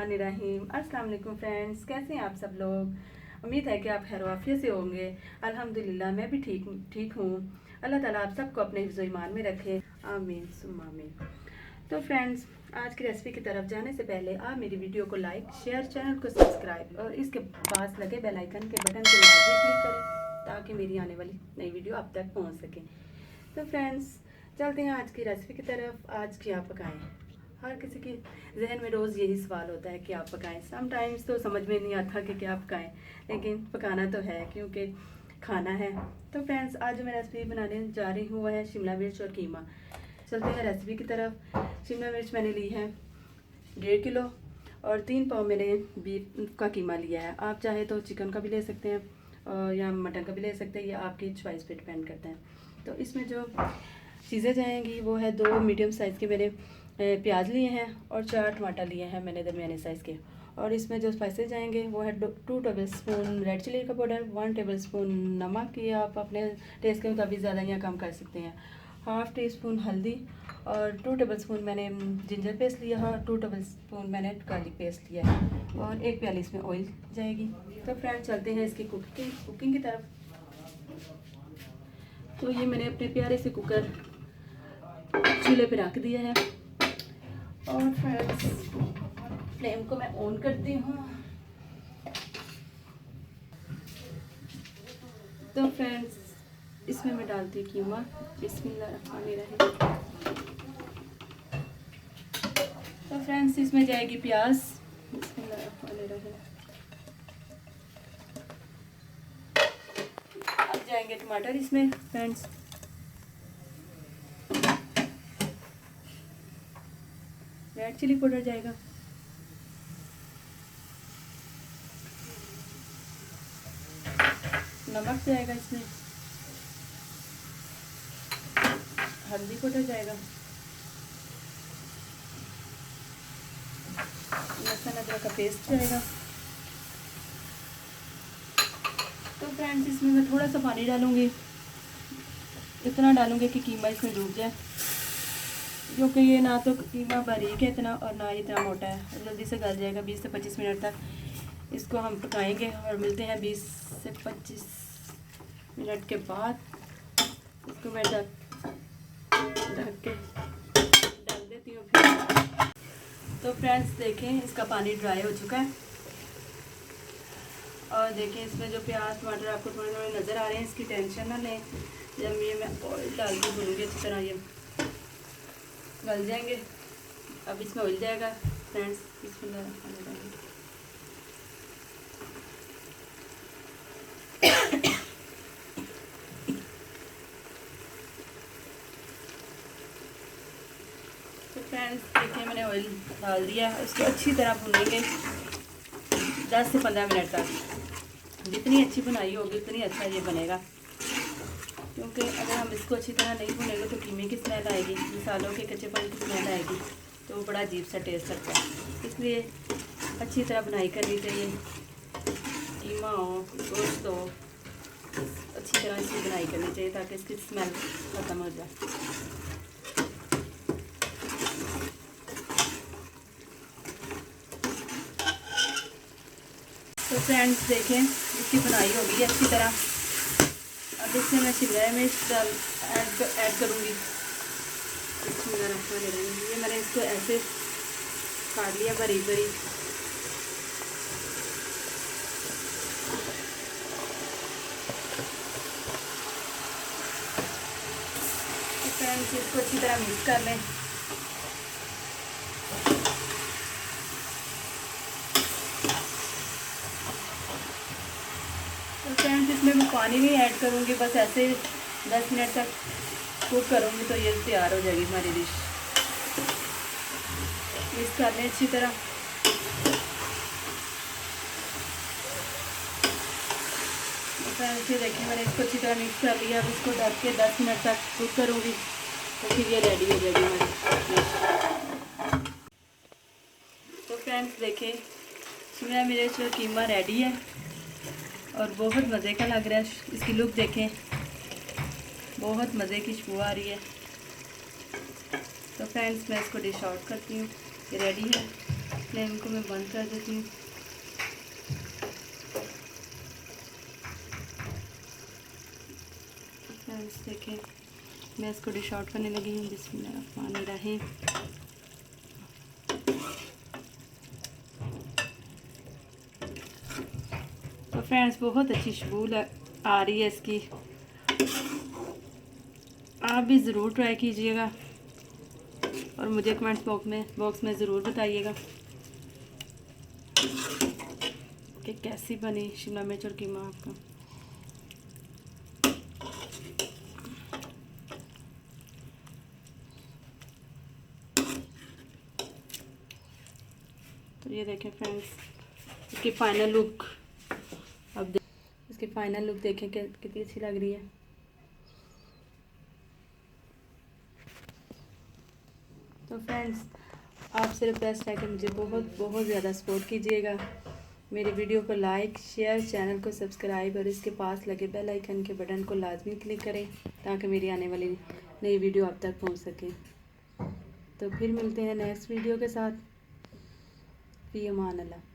बिस्मिल्लाहिर्रहमानिर्रहीम। अस्सलाम वालेकुम फ्रेंड्स, कैसे हैं आप सब लोग। उम्मीद है कि आप खैर वाफियत से होंगे। अल्हम्दुलिल्लाह मैं भी ठीक हूँ। अल्लाह ताला आप सबको अपने हिफ्ज़ ईमान में रखे, आमीन सुम्मा आमीन। तो फ्रेंड्स, आज की रेसिपी की तरफ जाने से पहले आप मेरी वीडियो को लाइक शेयर, चैनल को सब्सक्राइब और इसके पास लगे बेल आइकन के बटन को लाजमी क्लिक करें ताकि मेरी आने वाली नई वीडियो आप तक पहुँच सके। तो फ्रेंड्स, चलते हैं आज की रेसिपी की तरफ। आज क्या पकाएं। हर किसी की जहन में रोज़ यही सवाल होता है कि आप पकाएं। समटाइम्स तो समझ में नहीं आता कि क्या पकाएं, लेकिन पकाना तो है क्योंकि खाना है। तो फ्रेंड्स, आज जो मैं रेसिपी बनाने जा रही हूँ वह है शिमला मिर्च और कीमा। चलते हैं रेसिपी की तरफ। शिमला मिर्च मैंने ली है 1.5 किलो और 3 पाव मैंने बीफ का कीमा लिया है। आप चाहे तो चिकन का भी ले सकते हैं या मटन का भी ले सकते हैं, ये आपकी चॉइस पे डिपेंड करता है। तो इसमें जो चीज़ें जाएंगी वो है 2 मीडियम साइज़ के मैंने प्याज लिए हैं और 4 टमाटर लिए हैं मैंने दरमियाने साइज़ के। और इसमें जो स्पाइसेस जाएंगे वो है 2 टेबल स्पून रेड चिली का पाउडर, 1 टेबल स्पून नमक, ये आप अपने टेस्ट के मुताबिक ज़्यादा या कम कर सकते हैं। हाफ़ टी स्पून हल्दी और 2 टेबल स्पून मैंने जिंजर पेस्ट लिया है और 2 टेबल स्पून मैंने गार्लिक पेस्ट लिया है और 1 प्याली इसमें ऑयल जाएगी। तो फ्रेंड, चलते हैं इसकी कुकिंग की तरफ। तो ये मैंने अपने प्यारे से कुकर चूल्हे पे रख दिया है और फ्रेंड्स फ्लेम को मैं ऑन करती हूँ। तो फ्रेंड्स, इसमें मैं डालती हूँ कीमा। बिस्मिल्लाहिर्रहमानिर्रहीम। तो फ्रेंड्स, इसमें जाएगी प्याज। बिस्मिल्लाहिर्रहमानिर्रहीम। अब जाएंगे टमाटर इसमें फ्रेंड्स। रेड चिली पाउडर जाएगा, नमक जाएगा इसमें, हल्दी पाउडर जाएगा, लहसुन अदरक का पेस्ट जाएगा। तो फ्रेंड्स, इसमें मैं थोड़ा सा पानी डालूंगी, इतना डालूंगी कि कीमा इसमें डूब जाए, क्योंकि ये ना तो कीमा बारीक है इतना और ना ही इतना मोटा है, जल्दी से गल जाएगा। 20 से 25 मिनट तक इसको हम पकाएंगे और मिलते हैं 20 से 25 मिनट के बाद। इसको मैं ढक के डाल देती हूँ फिर। तो फ्रेंड्स देखें, इसका पानी ड्राई हो चुका है और देखें इसमें जो प्याज टमाटर आपको थोड़े थोड़े नज़र आ रहे हैं, इसकी टेंशन ना लें। जब ये मैं ऑयल डाल के भूनूंगी अच्छी तरह ये गल जाएंगे। अब इसमें ऑयल जाएगा फ्रेंड्स। बिस्मिल्लाहिर्रहमानिर्रहीम। तो फ्रेंड्स देखिए, मैंने ऑयल डाल दिया है। इसको अच्छी तरह भूनेंगे 10 से 15 मिनट तक। जितनी अच्छी बुनाई होगी उतनी अच्छा ये बनेगा, क्योंकि अगर हम इसको अच्छी तरह नहीं भुनेंगे तो कीमे की स्मेल आएगी, मसालों के कच्चेपन की स्मेल आएगी, तो वो बड़ा अजीब सा टेस्ट लगता है। इसलिए अच्छी तरह बुनाई करनी चाहिए। कीमा हो, गोश्त हो, अच्छी तरह इसकी बुनाई करनी चाहिए ताकि इसकी स्मेल ख़त्म हो जाए। तो फ्रेंड्स देखें, इसकी बुनाई हो गई अच्छी तरह। अब इसमें मैं शिमला मिर्च ऐड करूँगी। ये मैंने इसको ऐसे काट लिया बारीक बारीक। तो फ्रेंड्स, इसको अच्छी तरह मिक्स कर लें। तो फ्रेंड्स, इसमें मैं पानी भी ऐड करूँगी, बस ऐसे 10 मिनट तक कुक करूँगी तो ये तैयार हो जाएगी हमारी डिश। मिक्स कर लें अच्छी तरह। फ्रेंड्स, ये देखिए मैंने इसको अच्छी तरह मिक्स कर लिया। अब इसको ढक के 10 मिनट तक कुक करूँगी तो फिर ये रेडी हो जाएगी हमारी डिश। तो फ्रेंड्स देखें, शिमला मिर्च और कीमा रेडी है और बहुत मज़े का लग रहा है। इसकी लुक देखें, बहुत मज़े की खुशबू आ रही है। तो फ्रेंड्स, मैं इसको डिश आउट करती हूँ। ये रेडी है। फ्लेम को मैं बंद कर देती हूँ। फ्रेंड्स देखें, मैं इसको डिश आउट करने लगी हूँ। बिस्मिल्लाहिर्रहमानिर्रहीम। तो फ्रेंड्स बहुत अच्छी खुशबू आ रही है इसकी। आप भी ज़रूर ट्राई कीजिएगा और मुझे कमेंट्स बॉक्स में ज़रूर बताइएगा कि कैसी बनी शिमला मिर्च और कीमा आपका। तो ये देखें फ्रेंड्स, इसकी फाइनल लुक इसकी फाइनल लुक देखें कितनी अच्छी लग रही है। तो फ्रेंड्स, आपसे रिक्वेस्ट है कि मुझे बहुत ज़्यादा सपोर्ट कीजिएगा। मेरी वीडियो को लाइक, शेयर, चैनल को सब्सक्राइब और इसके पास लगे बेल आइकन के बटन को लाजमी क्लिक करें ताकि मेरी आने वाली नई वीडियो आप तक पहुंच सके। तो फिर मिलते हैं नेक्स्ट वीडियो के साथ। फ़ी अमान अल्लाह।